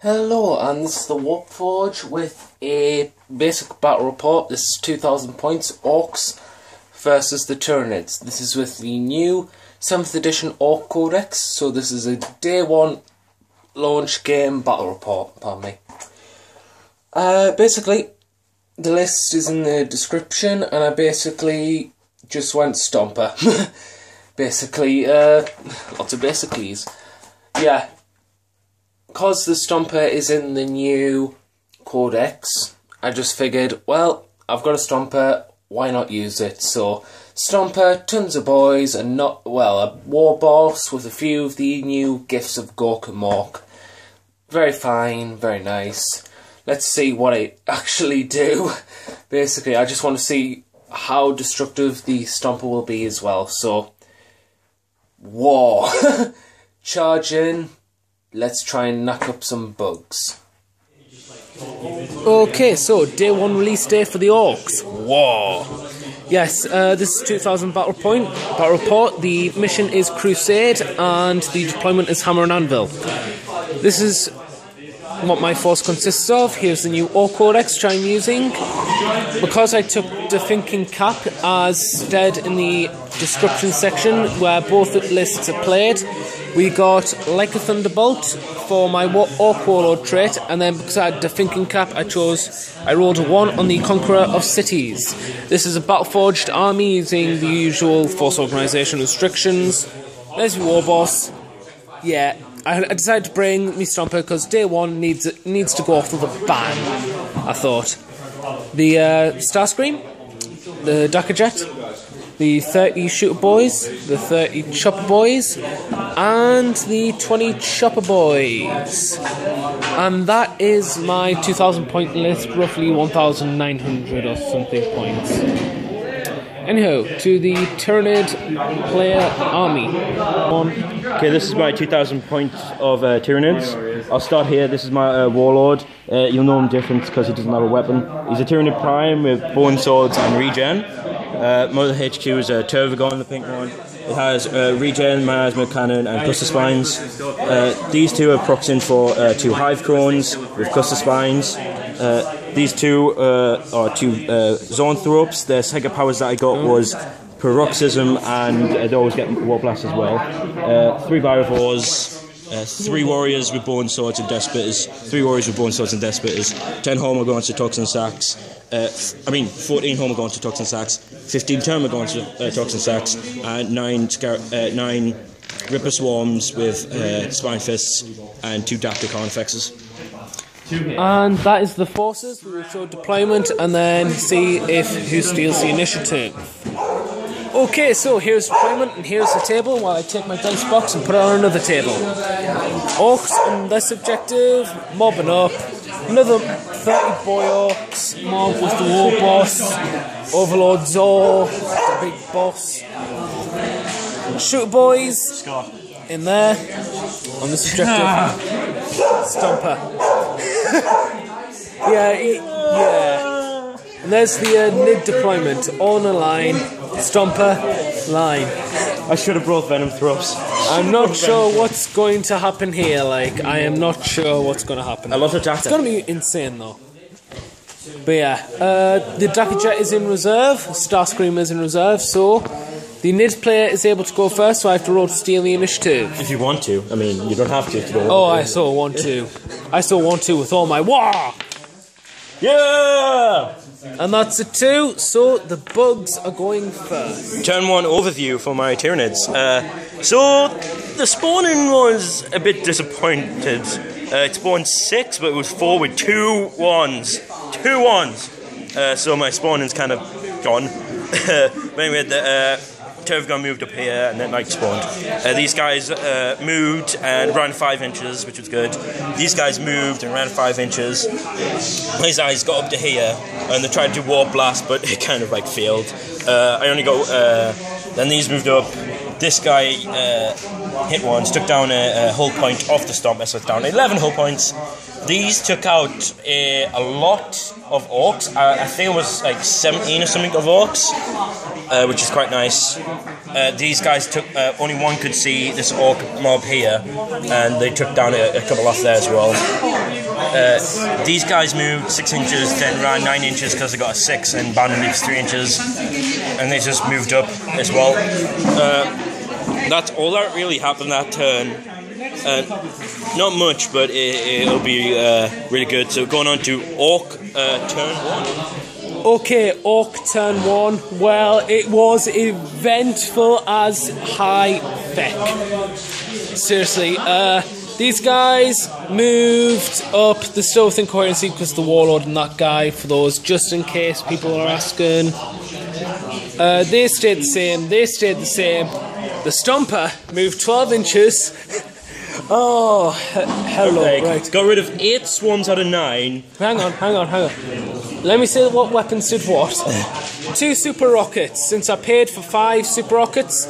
Hello, and this is the Warforge with a basic battle report. This is 2000 points, Orks versus the Tyranids. This is with the new 7th edition Ork codex, so this is a day 1 launch game battle report, pardon me. Basically, the list is in the description, and I basically just went Stompa. Basically, lots of basicallys. Yeah. Because the Stompa is in the new codex, I just figured, well, I've got a Stompa, why not use it? So, Stompa, tons of boys, and a Warboss with a few of the new gifts of Gork and Mork. Very fine, very nice. Let's see what I actually do. Basically, I just want to see how destructive the Stompa will be as well. So, war. Charge in. Let's try and knock up some bugs. Okay, so day 1 release day for the Orks. War. Yes, this is 2000 battle report. The mission is Crusade and the deployment is Hammer and Anvil. This is what my force consists of. Here's the new Ork codex which I'm using. Because I took the Finkin Kap as said in the description section where both lists are played, we got Like a Thunderbolt for my Ork Warlord trait, and then because I had the Finkin Kap, I rolled a 1 on the Conqueror of Cities. This is a battle-forged army using the usual force organisation restrictions. There's your Warboss. Yeah, I decided to bring me Stompa because day 1 needs to go off with a bang, I thought. The Starscream, the Dakkajet, the 30 Shooter boys, the 30 Chopper boys, and the 20 Chopper boys. And that is my 2000 point list, roughly 1900 or something points. Anyhow, to the Tyranid player army. Okay, this is my 2000 points of Tyranids. I'll start here. This is my Warlord. You'll know him different because he doesn't have a weapon. He's a Tyranid Prime with bone swords and regen. Mother HQ is a tervigon, the pink one. It has regen, miasma cannon, and cluster spines. These two are proxying for 2 Hive crones with cluster spines. These two are 2 Zoanthropes. Their second powers that I got was paroxysm, and they always get war blast as well. 3 Virivores. 3 warriors with bone swords and Deathspitters. 3 warriors with bone swords and Deathspitters. 10 Hormagaunts with tooxin sacs. 14 Hormagaunts with tooxin sacs. 15 termagaunts with tooxin sacs. And 9 Ripper Swarms with spine fists and 2 Dakkajet fexes. And that is the forces. We will show deployment and then see who steals the initiative. Okay, so here's deployment and here's the table while I take my dice box and put it on another table. Orks on this objective, mobbing up. Another 30 boy Orks, mob with the Warboss, Overlord Zor, the big boss. Shooter boys in there on this objective. Stompa. Yeah. And there's the mid deployment on a line. Stompa, line. I should have brought Venom Throps. I'm not sure what's going to happen here, I am not sure what's going to happen. A lot of data. It's going to be insane, though. But yeah, the Dakkajet is in reserve, Starscream is in reserve, so the NID player is able to go first, so I have to roll to steal the initiative. If you want to. I mean, you don't have to. I still want to. I still want to with all my war! Yeah! And that's a 2, so the bugs are going first. Turn 1 overview for my Tyranids. So, the spawning was a bit disappointed. It spawned 6, but it was 4 with 2 1s. 2 1s! So my spawning's kind of gone. But anyway, the tervigon moved up here and then night spawned. These guys moved and ran 5 inches, which was good. These guys moved and ran 5 inches. These guys got up to here and they tried to war blast, but it kind of failed. I only got. Then these moved up. This guy hit once, took down a hull point off the Stompa, so it's down 11 hull points. These took out a lot of Orks. I think it was 17 or something of Orks. which is quite nice. These guys took, only one could see this orc mob here, and they took down a couple off there as well. These guys moved 6 inches, then ran 9 inches because they got a 6, and Bandon leaves 3 inches, and they just moved up as well. That's all that really happened that turn. Not much, but it'll be really good. So going on to Ork turn 1. Okay, Ork turn 1. Well, it was eventful as high feck. Seriously, these guys moved up the Stealth Incoherency because the Warlord and that guy, for those just in case people are asking. They stayed the same, they stayed the same. The Stompa moved 12 inches. Oh, hello, right. Got rid of 8 swarms out of 9. Hang on. Let me say what weapons did what. 2 Supa Rokkitz, since I paid for 5 Supa Rokkitz.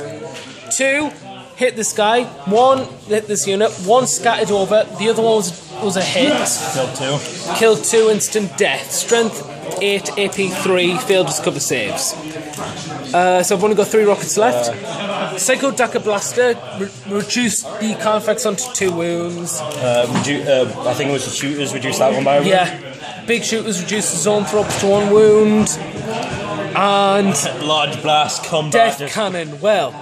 2 hit this guy, 1 hit this unit, 1 scattered over, the other one was a hit. Killed 2, instant death. Strength 8, AP 3, failed his cover saves. So I've only got 3 rockets left. Psycho Dakka Blaster reduced the Carfax onto 2 wounds. I think it was the Shooters reduced that one by 1. Yeah, big Shooters reduced the Zoanthropes to 1 wound. And large blast combat. Death Cannon, well,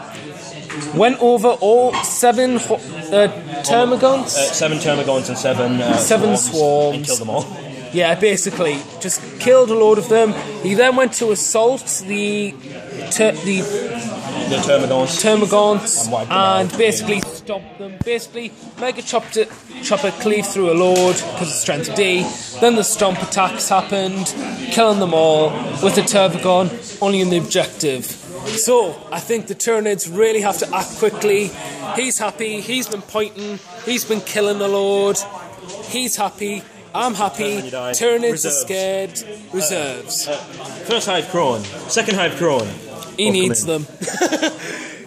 went over all 7 termagaunts. 7 termagaunts and 7 swarms. And killed them all. Yeah, basically, just killed a load of them. He then went to assault the termagaunts and basically stomped them. Basically, Mega Chopper cleaved through a load because of strength D. Then the stomp attacks happened, killing them all with the tervigon only in the objective. So, I think the Tyranids really have to act quickly. He's happy, he's been pointing, he's been killing a load. He's happy, I'm happy, Tyranids are scared. Reserves. First Hive Crone, second Hive Crone. He needs them.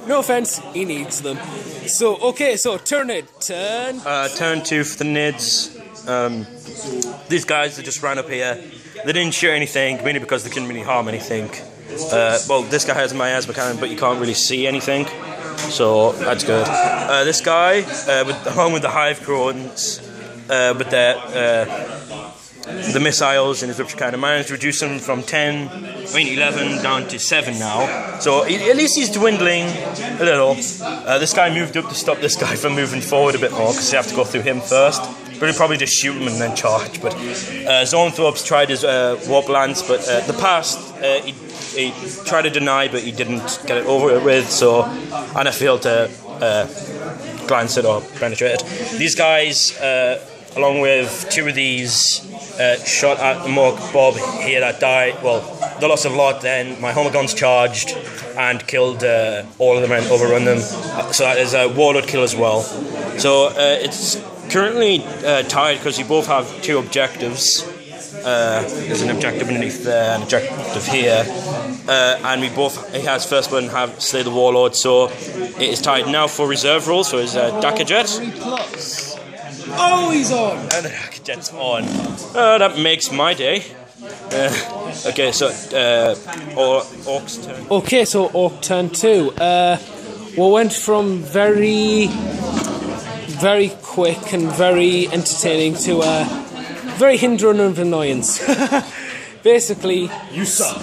No offense, he needs them. So, okay, so Tyranid, turn. Turn 2 for the Nids. These guys that just ran up here, they didn't shoot anything, mainly because they couldn't really harm anything. Well, this guy has a miasma cannon, but you can't really see anything, so that's good. This guy, along with the Hive Crones, with the missiles and his rupture cannon, managed to reduce them from 11 down to 7 now. So at least he's dwindling a little. This guy moved up to stop this guy from moving forward a bit more, because you have to go through him first. But he'll probably just shoot him and then charge. But Zoanthropes tried his warp lance, but the past he tried to deny, but he didn't get it over with. So, and I failed to glance it or penetrate it. These guys, along with 2 of these, shot at the Mork Bob here that died. Well, they lost a lot. Then my Hormagaunts charged and killed all of them and overrun them. So that is a Warlord kill as well. So it's currently tied because we both have 2 objectives. There's an objective underneath there, an objective here, and he has first one have slay the Warlord. So it is tied now for reserve roll. So it's Dakkajet. Oh, he's on! And the Dakkajet's on. That makes my day. Okay, so Ork's turn. Okay, so Ork turn 2. We went from very quick and very entertaining to very hindering of annoyance. Basically, you suck.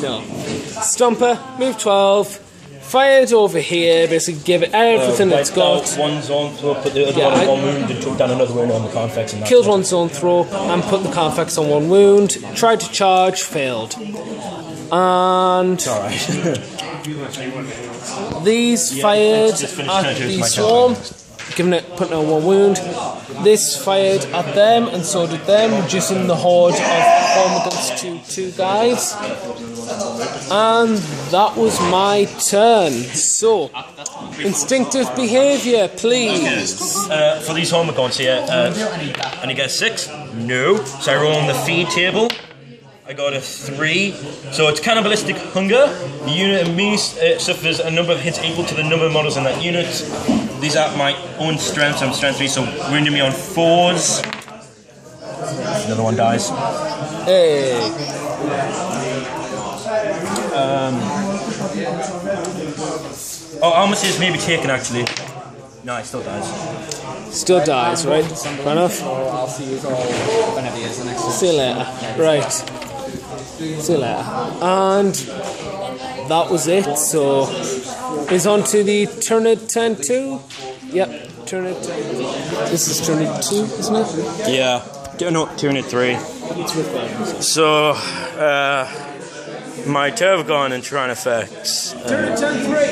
No. Stompa, move 12. Fired over here, basically give it everything it's got. One Zoanthrope, put the other one on 1 wound, and took down another wound on the Carfax. Killed 1 Zoanthrope and put the Carfax on 1 wound. Tried to charge, failed. And it's alright. These fired at the swarm, putting it on 1 wound. This fired at them, and so did them, reducing the horde of Hormagaunts to 2 guys. And that was my turn. So, instinctive behaviour, please. For these Hormagaunts here, and you get a 6? No. So I roll on the feed table. I got a 3. So it's cannibalistic hunger. The unit immediately suffers a number of hits equal to the number of models in that unit. These are my own strengths. I'm strength 3, so wounding me on 4s. Another one dies. Hey. Oh, Almas is maybe taken actually. No, it still dies. Still dies, right? Fair enough. I'll see you all whenever he is the next one. See you later. Right. See you later. And that was it. So it's on to the Tyranid 10-2. Yep, Tyranid 10. This is Tyranid 2, isn't it? Yeah. No, Tyranid 3. So, my tervigon and Tyranid effects.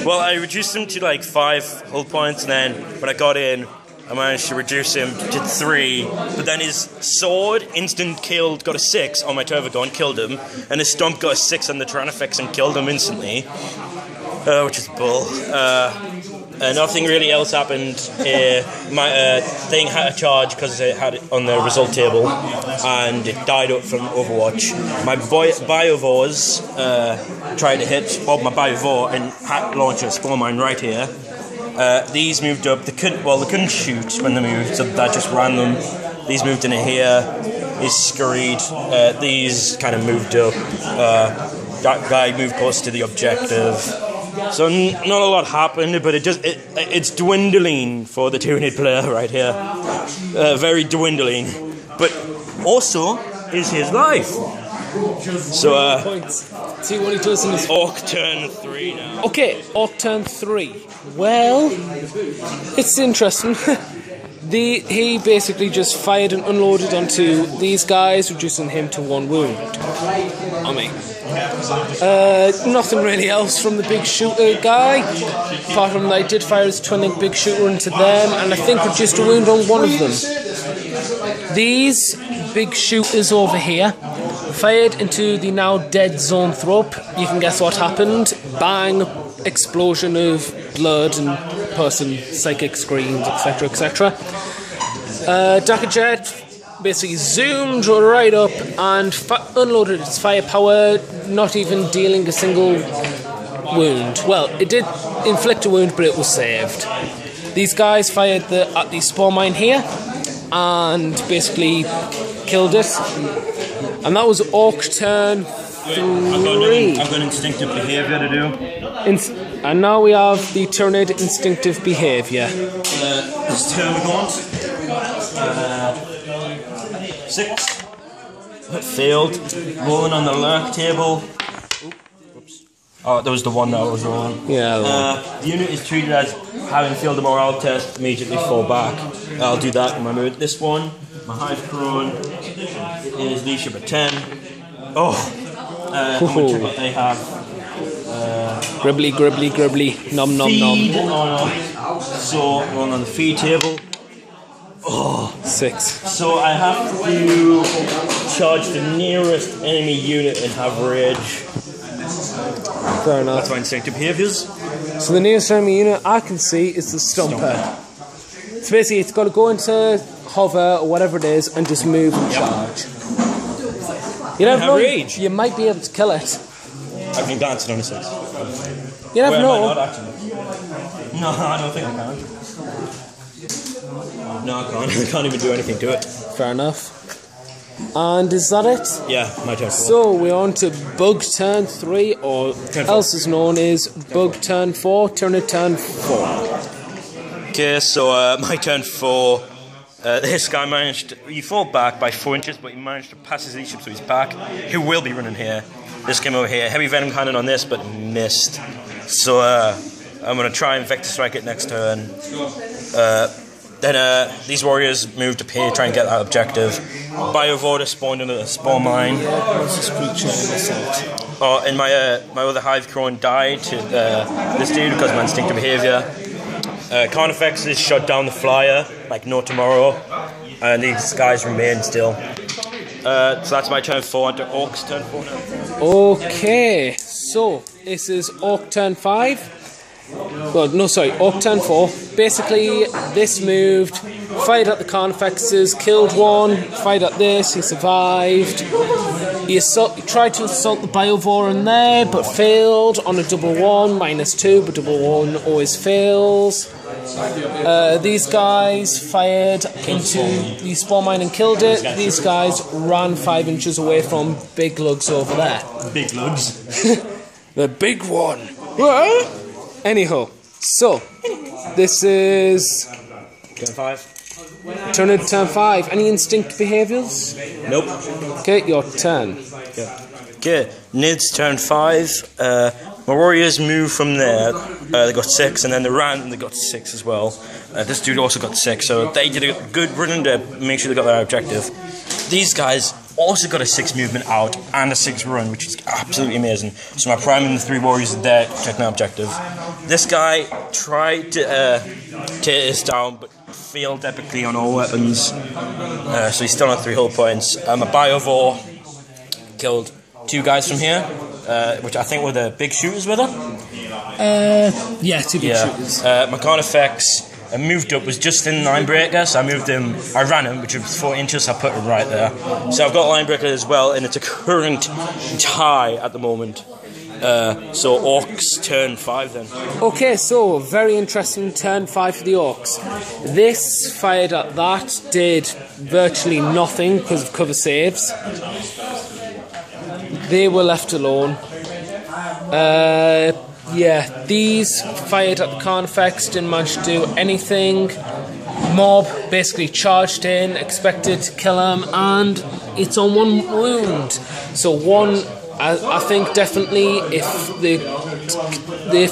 Well, I reduced him to like 5 hull points, and then when I got in, I managed to reduce him to 3. But then his sword instant killed, got a 6 on my tervigon, killed him, and his stomp got a 6 on the Tyranid effects and killed him instantly, which is bull. Nothing really else happened. My thing had a charge because I had it on the result table, and it died up from Overwatch. My Biovores tried to hit my Biovore and had launched a spawn mine right here. These moved up. They couldn't shoot when they moved, so that just ran them. These moved into here. These scurried. These kind of moved up. That guy moved close to the objective. So not a lot happened, but it's dwindling for the Tyranid player right here. Very dwindling. But also is his life. So see what he does in his Ork turn 3 now. Okay, Ork turn 3. Well, it's interesting. He basically just fired and unloaded onto these guys, reducing him to 1 wound. I mean, nothing really else from the big Shoota guy, apart from that I did fire his twinning big Shoota into them, and I think reduced a wound on one of them. These big Shootas over here fired into the now dead Zoanthrope. You can guess what happened. Bang, explosion of blood and person psychic screams, etc, etc. Dakkajet basically zoomed right up and unloaded its firepower, not even dealing a single wound. Well, it did inflict a wound, but it was saved. These guys fired at the spawn mine here and basically killed it. And that was Ork turn 3. I've got instinctive behaviour to do. And now we have the Tyranid instinctive behaviour. This termagaunts. 6. Failed. Rolling on the lurk table. Oops. Oh, that was the one that I was rolling. Yeah. The unit is treated as having failed a morale test, immediately fall back. I'll do that in my mood. This one, my Hive crone, is leadership at 10. Oh! They have gribbly, gribbly, gribbly, nom nom nom. So rolling on the feed table. Oh, 6. So I have to charge the nearest enemy unit and have rage. Fair enough. That's my instinctive behaviours. So the nearest enemy unit I can see is the Stompa. So basically it's got to go into hover or whatever it is and just move and charge. You never know, rage. You might be able to kill it. I've been dancing on a 6. You never know. Not actually. No, I don't think I can. No, I can't. I can't even do anything to it. Fair enough. And is that it? Yeah, my turn 4. So we're on to Bug turn 3, or else is known as Bug turn 4, Tyranid turn 4. Okay, so my turn 4. This guy managed he fought back by 4 inches, but he managed to pass his leadership to his back. He will be running here. This came over here. Heavy venom cannon on this, but missed. So I'm going to try and vector strike it next turn. Then these warriors moved up here, try and get that objective. Biovorder spawned into the spawn mine. Oh, and my other Hive crone died to this dude because of my instinctive behaviour. Carnifex is shut down the flyer like no tomorrow, and these guys remain still. So that's my turn 4, onto Ork's turn 4 now. Okay, so this is Ork turn 5. Well, no, sorry, Ork turn 4. Basically, this moved, fired at the Carnifexes, killed one, fired at this, he survived. He tried to assault the Biovore in there, but failed on a double 1, -2, but double 1 always fails. These guys fired into the spawn mine and killed it. These guys ran 5 inches away from Big Lugs over there. Big Lugs. The big one. Anyhow, so this is Turn 5. turn 5. Any instinct behaviours? Nope. Okay, your turn. Okay, Nid's turn 5. My warriors move from there. They got 6, and then they ran and they got 6 as well. This dude also got 6, so they did a good run to make sure they got their objective. These guys also got a 6 movement out and a 6 run, which is absolutely amazing. So my prime and the 3 warriors are there protecting their objective. This guy tried to tear us down, but failed epically on all weapons. So he's still on 3 hull points. My Biovore killed 2 guys from here, which I think were the big shooters with her. Yeah, 2 big shooters. My Carnifex moved up, was just in Linebreaker, so I ran him, which was 4 inches, so I put him right there. So I've got Linebreaker as well, and it's a current tie at the moment. So Orks turn 5 then. Okay, so very interesting turn 5 for the Orks. This fired at that, did virtually nothing because of cover saves. They were left alone. Yeah, these fired at the Carnifex, didn't manage to do anything. Mob basically charged in, expected to kill him, and it's on 1 wound. So 1, I think definitely if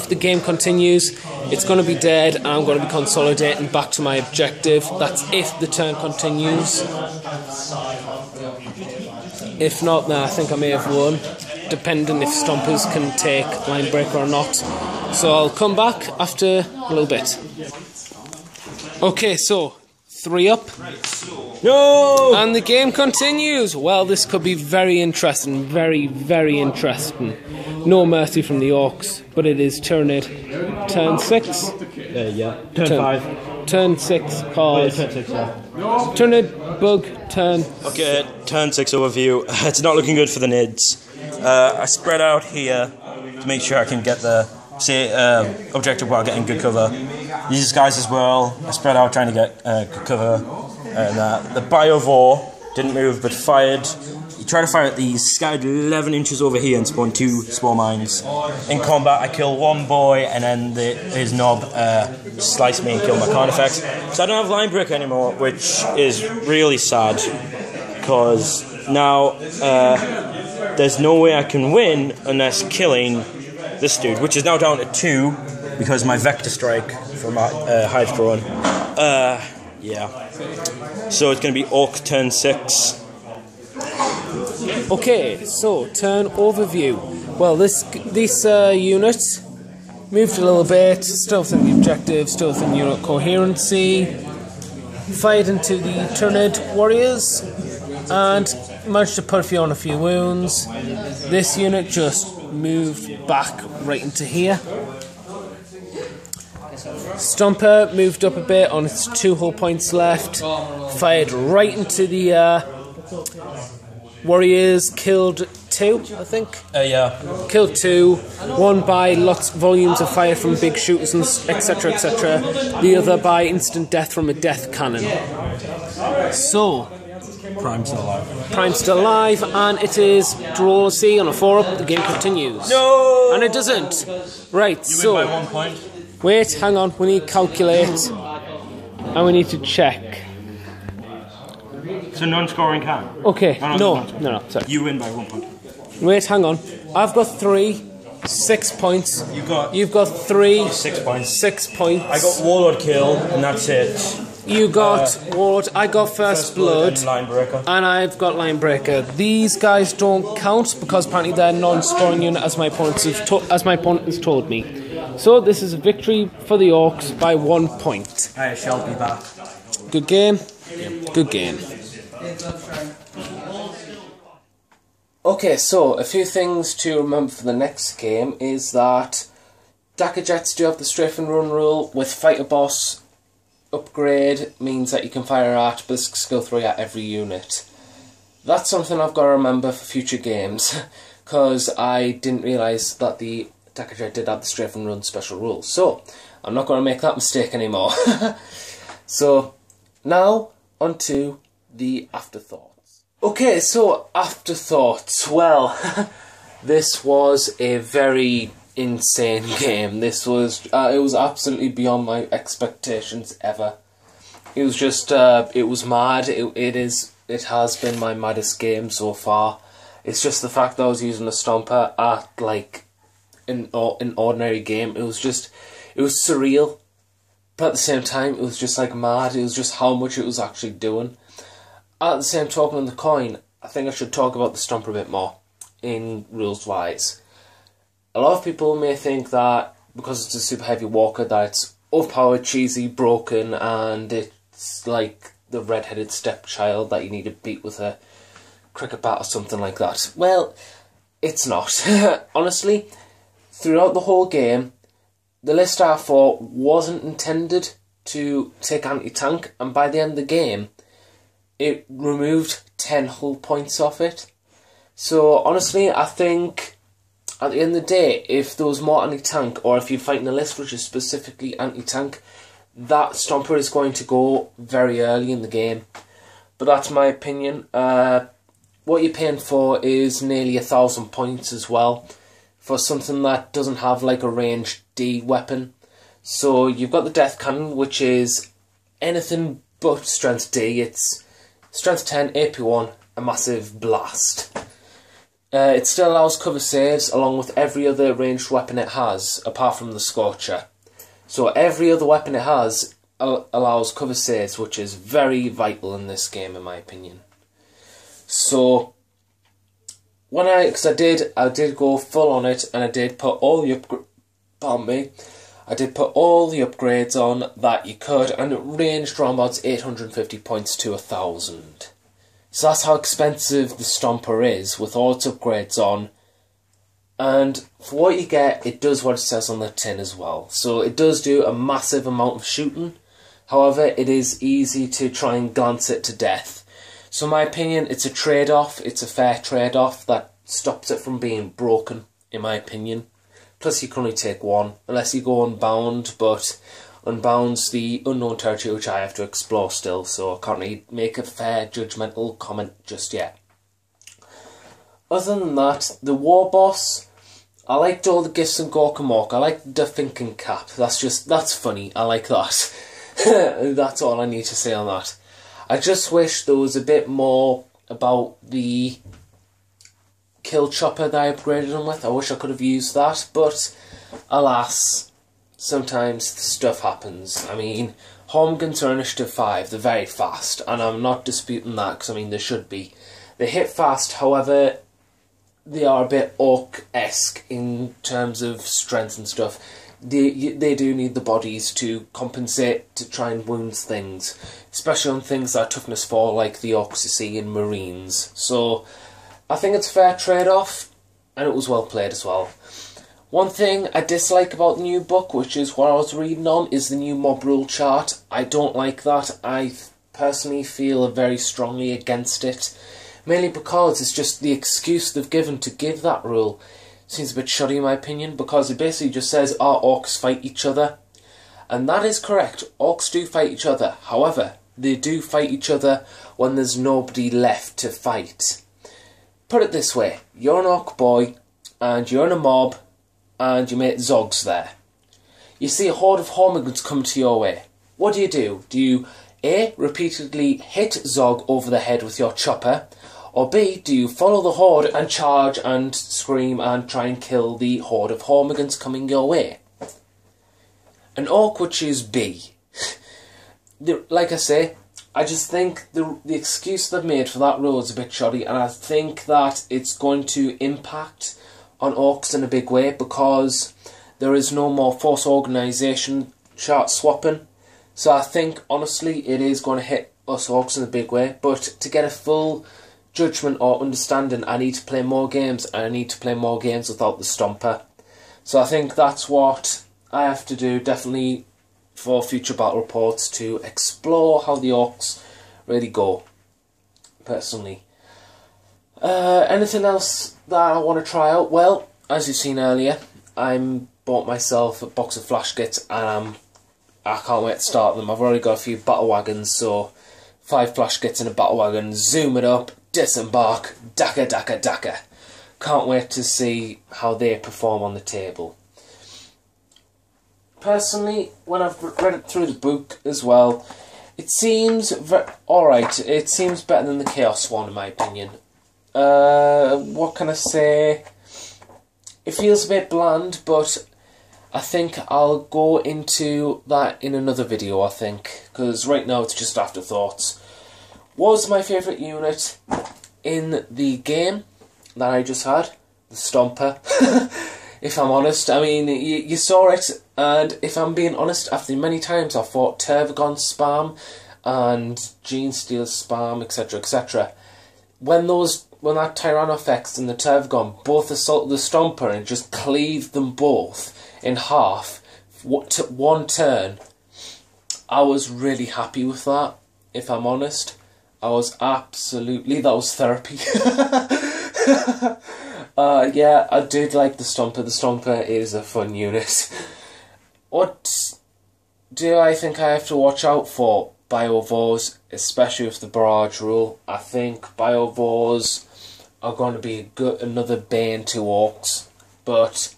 the game continues, it's going to be dead, and I'm going to be consolidating back to my objective. That's if the turn continues. If not, then I think I may have won, depending if Stompers can take Linebreaker or not. So I'll come back after a little bit. Okay, so 3 up. No! And the game continues. Well, this could be very interesting. Very, very interesting. No mercy from the Orks, but it is Tyranid. Turn 6. Yeah. Turn 5. Turn 6, cause Turn 6, yeah. Tyranid, bug, turn. Okay, turn 6 overview. It's not looking good for the Nids. I spread out here to make sure I can get the objective while getting good cover. These guys as well, I spread out trying to get good cover. And the Biovore didn't move but fired. He tried to fire at these, scattered 11 inches over here and spawned 2 spore mines. In combat, I killed 1 boy, and then his knob sliced me and killed my Carnifex. So I don't have Linebreaker anymore, which is really sad, because now there's no way I can win unless killing this dude, which is now down to 2 because my Vector Strike from my Hive drone. Yeah. So it's going to be Ork turn 6. Okay, so turn overview. Well, this unit moved a little bit, still within the objective, still within unit coherency. Fired into the Tyranid warriors and managed to put on a few wounds. This unit just moved back right into here. Stompa moved up a bit on its 2 hull points left. Fired right into the warriors, killed 2, I think. Yeah. Killed 2. One by volumes of fire from big shooters, and etc., etc. The other by instant death from a death cannon. So Prime's still alive. Prime's still alive, and it is draw C on a 4 up. The game continues. No! And it doesn't. Right, You so win by 1 point. wait, hang on. We need to calculate, and we need to check. It's a non-scoring can. Okay, no, sorry. You win by 1 point. Wait, hang on. I've got 3, 6 points. You've got 3, 6 points. 6 points. I got Warlord kill, and that's it. You got Ward. I got First Blood. And Linebreaker. And I've got Linebreaker. These guys don't count because apparently they're non-scoring unit, as my opponent has told me. So this is a victory for the Orks by 1 point. I shall be back. Good game. Good game. Okay, so a few things to remember for the next game is that Dakkajets do have the strafe and run rule. With Fighter Boss upgrade means that you can fire at Ballistic Skill 3 at every unit. That's something I've got to remember for future games, because I didn't realise that the Dakkajet did have the strafe and run special rule. So I'm not going to make that mistake anymore. So now onto the afterthoughts. Okay, so afterthoughts. Well, this was a very insane game. This was it was absolutely beyond my expectations ever. It was just it was mad. It has been my maddest game so far. It's just the fact that I was using a Stompa at like an ordinary game. It was surreal, but at the same time it was just like mad. It was just how much it was actually doing. At the same token on the coin, I think I should talk about the Stompa a bit more in rules wise. A lot of people may think that because it's a super heavy walker that it's overpowered, cheesy, broken, and it's like the red-headed stepchild that you need to beat with a cricket bat or something like that. Well, it's not. Honestly, throughout the whole game, the list I thought wasn't intended to take anti-tank, and by the end of the game, it removed 10 hull points off it. So honestly, I think at the end of the day, if there was more anti-tank, or if you're fighting a list which is specifically anti-tank, that Stompa is going to go very early in the game. But that's my opinion. What you're paying for is nearly 1,000 points as well, for something that doesn't have like a range D weapon. So you've got the Death Cannon, which is anything but Strength D. It's Strength 10, AP 1, a massive blast. It still allows cover saves along with every other ranged weapon it has, apart from the Scorcher. So every other weapon it has allows cover saves, which is very vital in this game, in my opinion. So because I did go full on it, and I did put all the upgrades on that you could, and it ranged around about 850 points to 1,000. So that's how expensive the Stompa is, with all its upgrades on. And for what you get, it does what it says on the tin as well. So it does do a massive amount of shooting. However, it is easy to try and glance it to death. So in my opinion, it's a trade-off. It's a fair trade-off that stops it from being broken, in my opinion. Plus, you can only take one, unless you go Unbound, but Unbound's the unknown territory which I have to explore still, so I can't really make a fair judgmental comment just yet. Other than that, the Warboss, I liked all the gifts and Gorkamork. I liked the Finkin Kap. That's funny. I like that. That's all I need to say on that. I just wish there was a bit more about the Killchoppa that I upgraded him with. I wish I could have used that, but alas, sometimes stuff happens. I mean, Hormagaunts are initiative 5, they're very fast, and I'm not disputing that, because I mean, they should be. They hit fast, however, they are a bit Ork-esque in terms of strength and stuff. They do need the bodies to compensate to try and wound things, especially on things that are toughness 4, like the Orks you see in Marines. So I think it's a fair trade-off, and it was well played as well. One thing I dislike about the new book, which is what I was reading on, is the new mob rule chart. I don't like that. I personally feel very strongly against it, mainly because it's just the excuse they've given to give that rule seems a bit shoddy in my opinion, because it basically just says our Orks fight each other. And that is correct, Orks do fight each other. However, they do fight each other when there's nobody left to fight. Put it this way, you're an Ork boy, and you're in a mob, and you meet Zogs there. You see a horde of Hormagaunts come to your way. What do? Do you A, repeatedly hit Zog over the head with your chopper, or B, do you follow the horde and charge and scream and try and kill the horde of Hormagaunts coming your way? An Ork would choose B. Like I say, I just think the excuse they've made for that rule is a bit shoddy, and I think that it's going to impact on Orks in a big way, because there is no more force organisation chart swapping. So I think, honestly, it is going to hit us Orks in a big way, but to get a full judgment or understanding, I need to play more games, and I need to play more games without the Stompa. So I think that's what I have to do, definitely, for future battle reports, to explore how the Orks really go, personally. Anything else that I want to try out? Well, as you've seen earlier, I bought myself a box of flash kits, and I can't wait to start them. I've already got a few battle wagons, so 5 flash kits in a battle wagon, zoom it up, disembark, dakka. Can't wait to see how they perform on the table. personally, when I've read it through the book as well, it seems alright. It seems better than the Chaos one, in my opinion. What can I say? It feels a bit bland, but I think I'll go into that in another video, I think, because right now it's just afterthoughts. Was my favourite unit in the game that I just had the Stompa? If I'm honest, I mean, you saw it, and if I'm being honest, after many times I fought tervigon spam and Genesteal spam, etc, etc. When that Tyranofex and the tervigon both assaulted the Stompa and just cleaved them both in half, one turn, I was really happy with that, if I'm honest. I was absolutely, that was therapy. Yeah, I did like the Stompa. The Stompa is a fun unit. What do I think I have to watch out for? Biovores, especially with the barrage rule. I think Biovores are going to be another bane to Orks, but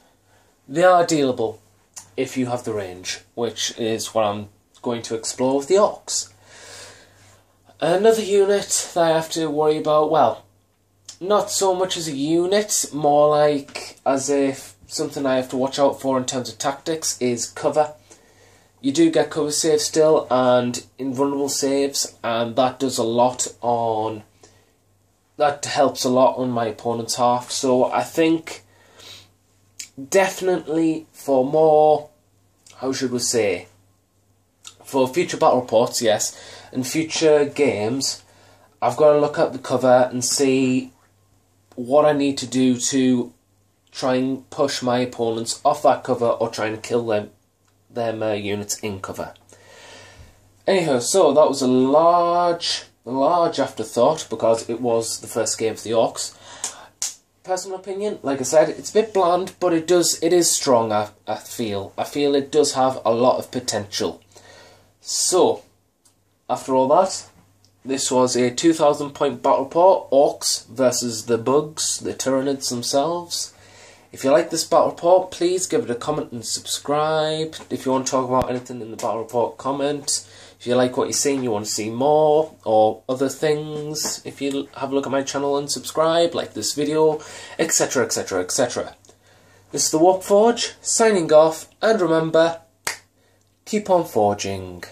they are dealable if you have the range, which is what I'm going to explore with the Orks. Another unit that I have to worry about, well, not so much as a unit, more like as if something I have to watch out for in terms of tactics, is cover. You do get cover saves still, and invulnerable saves, and that does a lot on... that helps a lot on my opponent's half, so I think definitely for more, how should we say, for future battle reports, yes, and future games, I've got to look at the cover and see what I need to do to try and push my opponents off that cover or try and kill them units in cover. Anyhow, so that was a large afterthought because it was the first game of the Orks. Personal opinion, like I said, it's a bit bland, but it is strong. I feel it does have a lot of potential. So, after all that, this was a 2,000 point battle report, Orks versus the bugs, the Tyranids themselves. If you like this battle report, please give it a comment and subscribe. If you want to talk about anything in the battle report, comment. If you like what you're seeing, you want to see more, or other things, if you have a look at my channel and subscribe, like this video, etc, etc, etc. This is the Warp Forge, signing off, and remember, keep on forging.